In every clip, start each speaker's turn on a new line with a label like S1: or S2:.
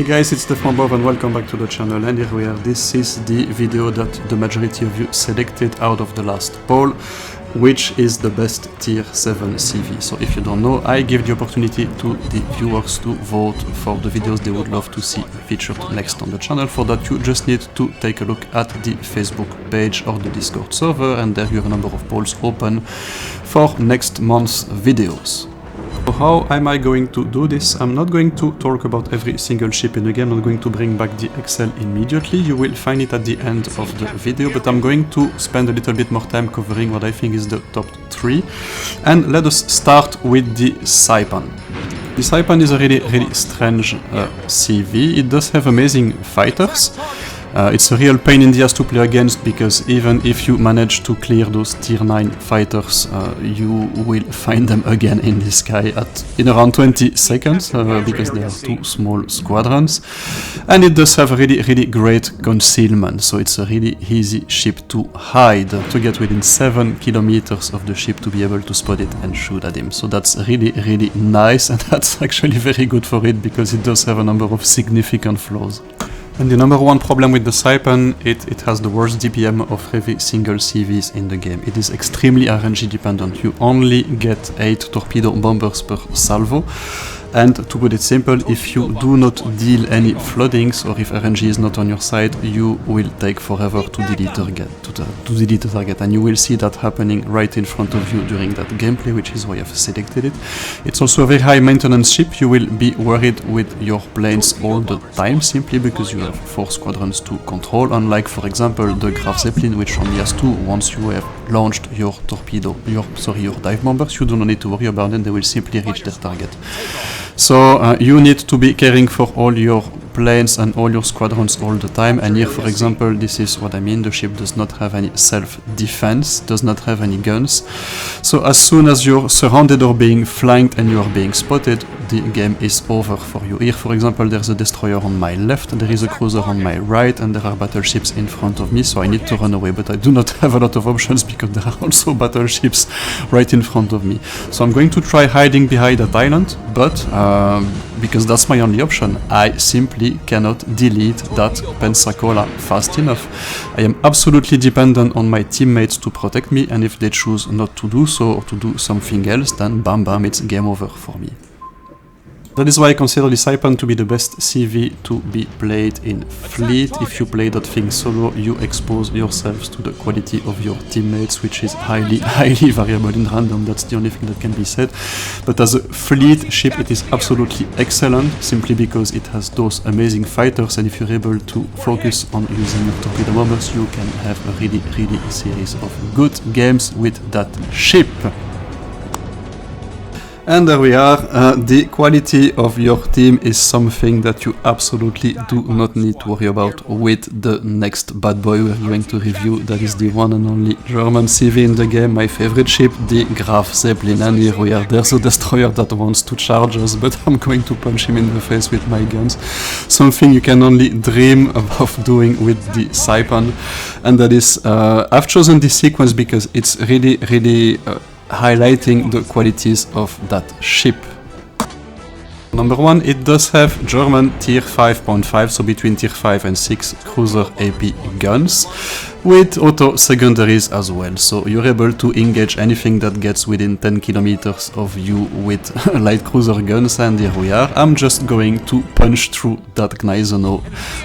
S1: Hey guys, it's DeathFromAbove and welcome back to the channel, and here we are. This is the video that the majority of you selected out of the last poll, which is the best tier 7 CV. So if you don't know, I give the opportunity to the viewers to vote for the videos they would love to see featured next on the channel. For that you just need to take a look at the Facebook page or the Discord server, and there you have a number of polls open for next month's videos. So how am I going to do this? I'm not going to talk about every single ship in the game. I'm not going to bring back the Excel immediately. You will find it at the end of the video, but I'm going to spend a little bit more time covering what I think is the top 3. And let us start with the Saipan. The Saipan is a really strange CV. It does have amazing fighters. It's a real pain in the ass to play against, because even if you manage to clear those tier 9 fighters, you will find them again in the sky in around 20 seconds, because they are two small squadrons. And it does have a really great concealment, so it's a really easy ship to hide, to get within 7 kilometers of the ship to be able to spot it and shoot at him. So that's really nice, and that's actually very good for it, because it does have a number of significant flaws. And the number one problem with the Saipan, it has the worst DPM of heavy single CVs in the game. It is extremely RNG dependent. You only get 8 torpedo bombers per salvo. And to put it simple, if you do not deal any floodings, or if RNG is not on your side, you will take forever to delete the target, and you will see that happening right in front of you during that gameplay, which is why I've selected it. It's also a very high maintenance ship. You will be worried with your planes all the time, simply because you have 4 squadrons to control, unlike, for example, the Graf Zeppelin, which only has 2. Once you have launched your dive bombers, you do not need to worry about them. They will simply reach their target. So you need to be caring for all your planes and all your squadrons all the time, and here, for example, this is what I mean. The ship does not have any self-defense, does not have any guns. So as soon as you're surrounded or being flanked and you are being spotted, the game is over for you. Here, for example, there's a destroyer on my left, there is a cruiser on my right, and there are battleships in front of me, so I need to run away, but I do not have a lot of options, because there are also battleships right in front of me. So I'm going to try hiding behind that island, but because that's my only option, I simply cannot delete that Pensacola fast enough. I am absolutely dependent on my teammates to protect me, and if they choose not to do so, or to do something else, then bam, it's game over for me. That is why I consider the Saipan to be the best CV to be played in fleet. If you play that thing solo, you expose yourselves to the quality of your teammates, which is highly variable and random. That's the only thing that can be said. But as a fleet ship, it is absolutely excellent, simply because it has those amazing fighters, and if you're able to focus on using your torpedo bombers, you can have a really series of good games with that ship. And there we are. The quality of your team is something that you absolutely do not need to worry about with the next bad boy we're going to review. That is the one and only German CV in the game, my favorite ship, the Graf Zeppelin. And here we are. There's a destroyer that wants to charge us, but I'm going to punch him in the face with my guns. Something you can only dream of doing with the Saipan. And that is, I've chosen this sequence because it's really highlighting the qualities of that ship. Number 1, it does have German tier 5.5, so between tier 5 and 6 cruiser AP guns, with auto secondaries as well, so you're able to engage anything that gets within 10 kilometers of you with light cruiser guns. And here we are. I'm just going to punch through that Gneisenau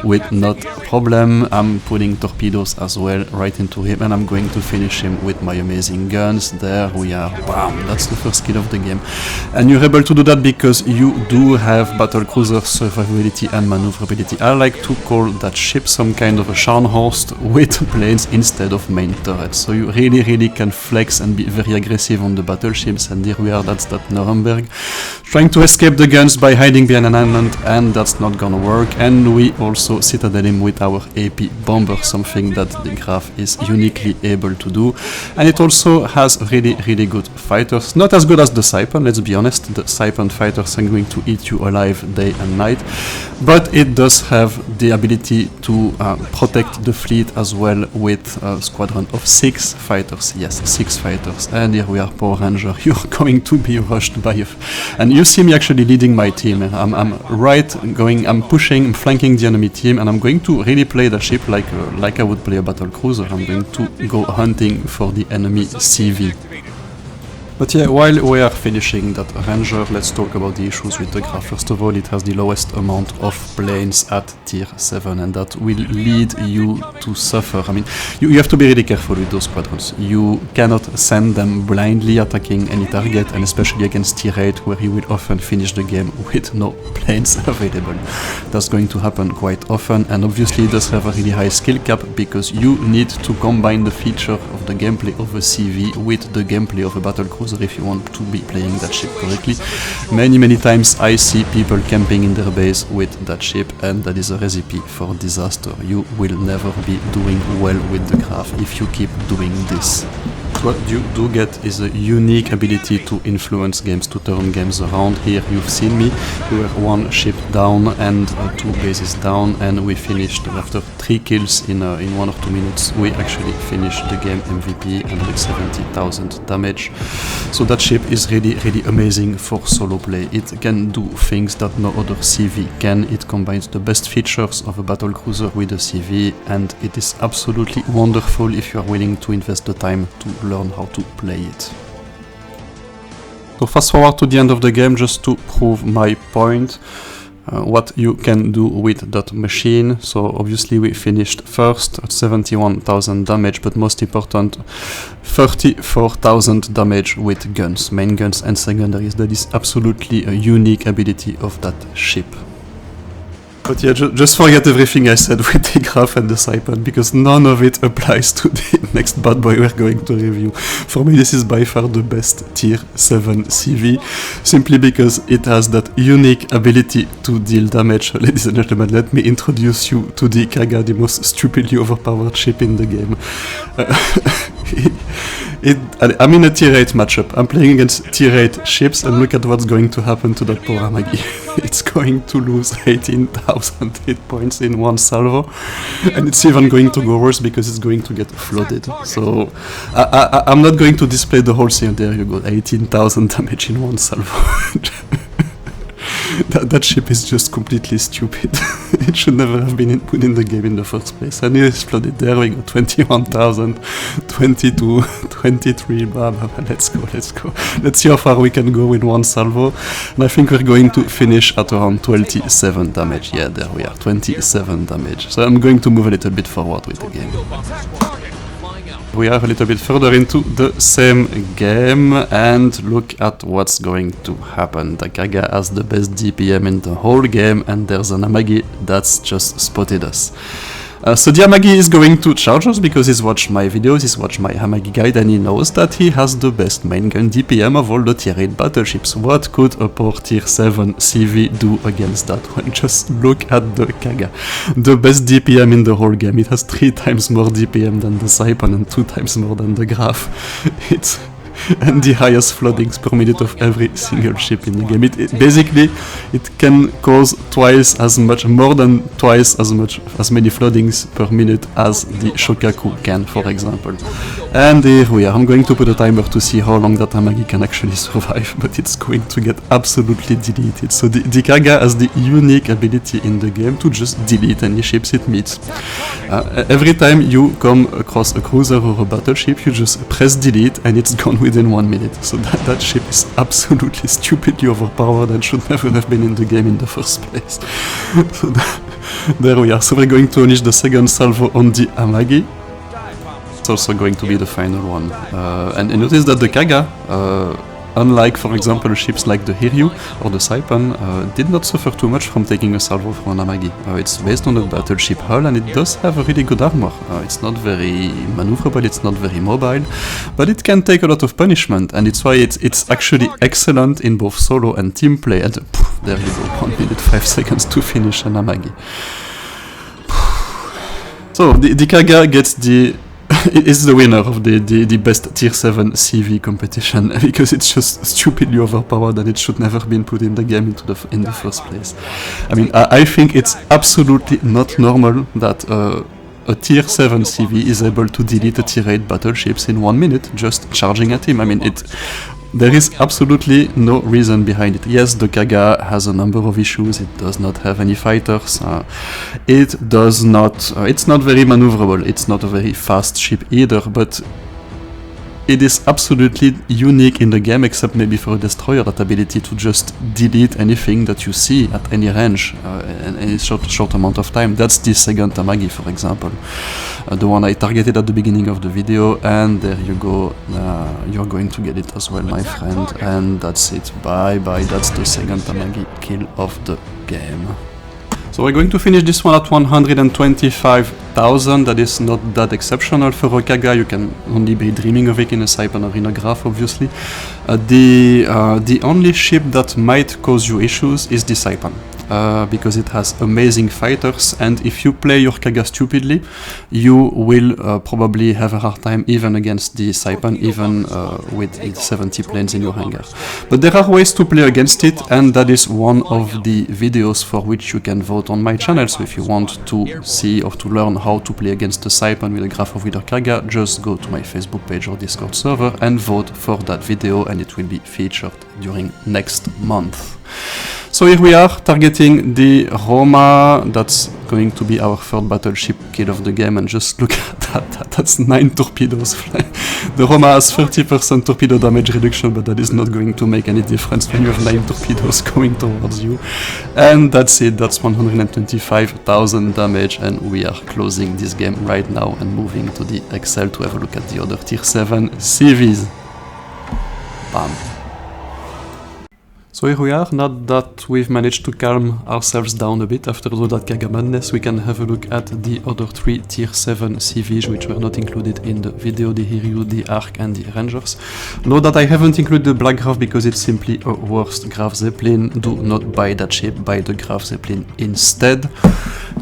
S1: with not a problem. I'm putting torpedoes as well right into him, and I'm going to finish him with my amazing guns. There we are. Bam! That's the first kill of the game. And you're able to do that because you do have battle cruiser survivability and maneuverability. I like to call that ship some kind of a Scharnhorst with planes instead of main turrets. So you really can flex and be very aggressive on the battleships. And here we are, that's that Nuremberg, trying to escape the guns by hiding behind an island, and that's not gonna work. And we also citadel him with our AP bomber, something that the Graf is uniquely able to do. And it also has really good fighters. Not as good as the Saipan, let's be honest. The Saipan fighters are going to eat you alive day and night, but it does have the ability to protect the fleet as well with a squadron of 6 fighters. Yes, 6 fighters. And here we are, Power Ranger. You're going to be rushed by and you see me actually leading my team. I'm pushing, I'm flanking the enemy team, and I'm going to really play the ship like I would play a battle cruiser. I'm going to go hunting for the enemy CV. But yeah, while we are finishing that Ranger, let's talk about the issues with the Graf. First of all, it has the lowest amount of planes at tier 7, and that will lead you to suffer. I mean, you have to be really careful with those squadrons. You cannot send them blindly attacking any target, and especially against tier 8, where you will often finish the game with no planes available. That's going to happen quite often, and obviously it does have a really high skill cap, because you need to combine the feature of the gameplay of a CV with the gameplay of a battle cruiser if you want to be playing that ship correctly. Many times I see people camping in their base with that ship, and that is a recipe for disaster. You will never be doing well with the Graf if you keep doing this. What you do get is a unique ability to influence games, to turn games around. Here you've seen me, we were 1 ship down and 2 bases down, and we finished after 3 kills in 1 or 2 minutes. We actually finished the game MVP and with 70,000 damage. So that ship is really amazing for solo play. It can do things that no other CV can. It combines the best features of a battle cruiser with a CV, and it is absolutely wonderful if you are willing to invest the time to learn how to play it. So fast forward to the end of the game, just to prove my point, what you can do with that machine. So obviously we finished first at 71,000 damage, but most important, 34,000 damage with guns, main guns and secondaries. That is absolutely a unique ability of that ship. But yeah, just forget everything I said with the Graf and the Saipan, because none of it applies to the next bad boy we're going to review. For me, this is by far the best tier 7 CV, simply because it has that unique ability to deal damage. Ladies and gentlemen, let me introduce you to the Kaga, the most stupidly overpowered ship in the game. I'm in a tier 8 matchup. I'm playing against tier 8 ships, and look at what's going to happen to that poor Amagi. It's going to lose 18,000 hit points in 1 salvo, and it's even going to go worse because it's going to get flooded. So I'm not going to display the whole scene. There you go, 18,000 damage in 1 salvo. That ship is just completely stupid. It should never have been put in the game in the first place. And it exploded. There we go, 21,000, 22, 23, blah, blah, blah. Let's go. Let's see how far we can go in 1 salvo. And I think we're going to finish at around 27 damage. Yeah, there we are, 27 damage. So I'm going to move a little bit forward with the game. We are a little bit further into the same game, and look at what's going to happen. The Kaga has the best DPM in the whole game, and there's an Amagi that's just spotted us. So the Amagi is going to charge us because he's watched my videos, he's watched my Amagi guide, and he knows that he has the best main gun DPM of all the tier 8 battleships. What could a poor tier 7 CV do against that one? Just look at the Kaga. The best DPM in the whole game. It has 3 times more DPM than the Siphon and 2 times more than the Graf. And the highest floodings per minute of every single ship in the game. Basically, it can cause more than twice as many floodings per minute as the Shokaku can, for example. And here we are. I'm going to put a timer to see how long that Amagi can actually survive, but it's going to get absolutely deleted. So the Kaga has the unique ability in the game to just delete any ships it meets. Every time you come across a cruiser or a battleship, you just press delete and it's gone within 1 minute. So that ship is absolutely stupidly overpowered and should never have been in the game in the first place. So there we are. So we're going to unleash the second salvo on the Amagi. It's also going to be the final one. And notice that the Kaga, unlike, for example, ships like the Hiryu or the Saipan, did not suffer too much from taking a salvo from an Amagi. It's based on a battleship hull, and it does have a really good armor. It's not very maneuverable, it's not very mobile, but it can take a lot of punishment, and it's why it's actually excellent in both solo and team play. And there you go, 1 minute 5 seconds to finish an Amagi. So the Kaga gets is the winner of the best tier 7 CV competition, because it's just stupidly overpowered and it should never have been put in the game in the first place. I mean, I think it's absolutely not normal that a tier 7 CV is able to delete a tier 8 battleships in 1 minute just charging at him. I mean, There is absolutely no reason behind it. Yes, the Kaga has a number of issues. It does not have any fighters. It does not. It's not very maneuverable. It's not a very fast ship either. But it is absolutely unique in the game, except maybe for a destroyer, that ability to just delete anything that you see at any range in any short amount of time. That's the second Tamagi, for example, the one I targeted at the beginning of the video, and there you go, you're going to get it as well, my friend, and that's it, bye bye, that's the second Tamagi kill of the game. So we're going to finish this one at 125,000, that is not that exceptional for a Kaga, you can only be dreaming of it in a Saipan or in a Graf, obviously. The only ship that might cause you issues is the Saipan. Because it has amazing fighters, and if you play your Kaga stupidly, you will probably have a hard time even against the Saipan, even with its 70 planes in your hangar. But there are ways to play against it, and that is one of the videos for which you can vote on my channel. So if you want to see or to learn how to play against the Saipan with a Graf or with a Kaga, just go to my Facebook page or Discord server and vote for that video, and it will be featured during next month. So here we are, targeting the Roma. That's going to be our third battleship kill of the game, and just look at that, that's 9 torpedoes. The Roma has 30% torpedo damage reduction, but that is not going to make any difference when you have 9 torpedoes going towards you. And that's it, that's 125,000 damage, and we are closing this game right now and moving to the Excel to have a look at the other tier 7 CVs. Bam. So here we are, now that we've managed to calm ourselves down a bit after all that Kaga madness, we can have a look at the other 3 tier 7 CVs which were not included in the video, the Hiryu, the Ark and the Rangers. Note that I haven't included the Black Graf because it's simply a worst Graf Zeppelin. Do not buy that ship, buy the Graf Zeppelin instead.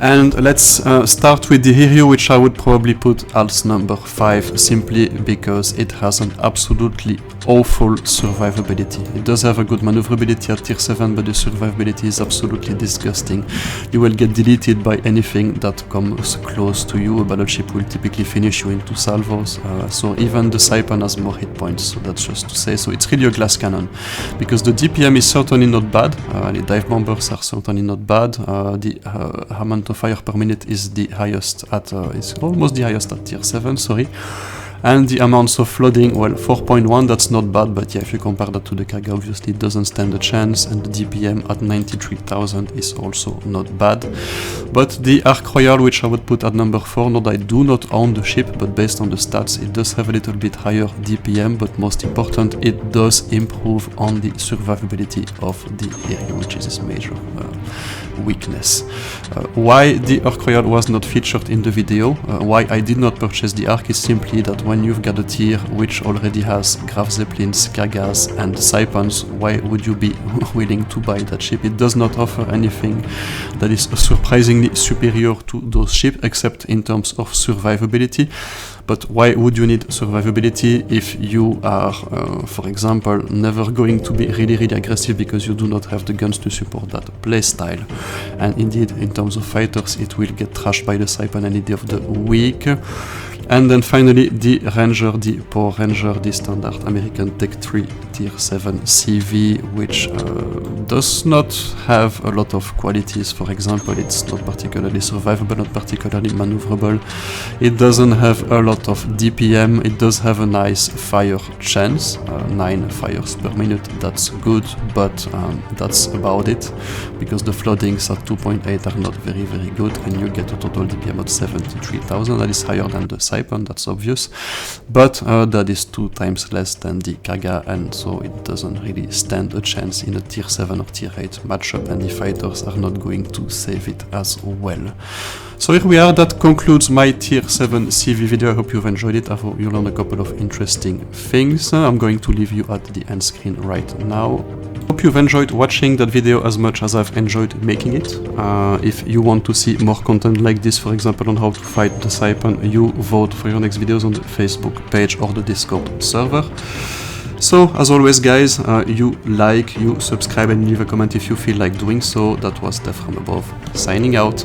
S1: And let's start with the Hiryu, which I would probably put as number 5, simply because it has an absolutely awful survivability. It does have a good maneuverability at tier 7, but the survivability is absolutely disgusting. You will get deleted by anything that comes close to you. A battleship will typically finish you in 2 salvos, so even the Saipan has more hit points, so that's just to say. So it's really a glass cannon, because the DPM is certainly not bad, the dive bombers are certainly not bad, the amount of fire per minute is the highest at, it's almost the highest at tier 7, sorry. And the amounts of flooding, well, 4.1, that's not bad, but yeah, if you compare that to the Kaga, obviously it doesn't stand a chance, and the DPM at 93,000 is also not bad. But the Ark Royal, which I would put at number 4, note I do not own the ship, but based on the stats, it does have a little bit higher DPM, but most important, it does improve on the survivability of the Hiryu, which is its major weakness. Why the Ark Royal was not featured in the video, why I did not purchase the Ark, is simply that when you've got a tier which already has Graf Zeppelins, Kagas and Saipans, why would you be willing to buy that ship? It does not offer anything that is surprisingly superior to those ships, except in terms of survivability. But why would you need survivability if you are, for example, never going to be really aggressive because you do not have the guns to support that playstyle? And indeed, in terms of fighters, it will get trashed by the Saipan any day of the week. And then finally, the Ranger, the Power Ranger, the standard American Tech 3 Tier 7 CV, which does not have a lot of qualities. For example, it's not particularly survivable, not particularly maneuverable. It doesn't have a lot of DPM. It does have a nice fire chance, 9 fires per minute, that's good, but that's about it, because the floodings at 2.8 are not very good, and you get a total DPM of 73,000, that is higher than the Siphon, that's obvious, but that is 2 times less than the Kaga, and so it doesn't really stand a chance in a tier 7 or tier 8 matchup, and the fighters are not going to save it as well. So here we are, that concludes my tier 7 CV video. I hope you've enjoyed it. I hope you learned a couple of interesting things. I'm going to leave you at the end screen right now. Hope you've enjoyed watching that video as much as I've enjoyed making it. If you want to see more content like this, for example on how to fight the Saipan, you vote for your next videos on the Facebook page or the Discord server. So, as always guys, you like, you subscribe and leave a comment if you feel like doing so. That was DeathFromAbove, signing out.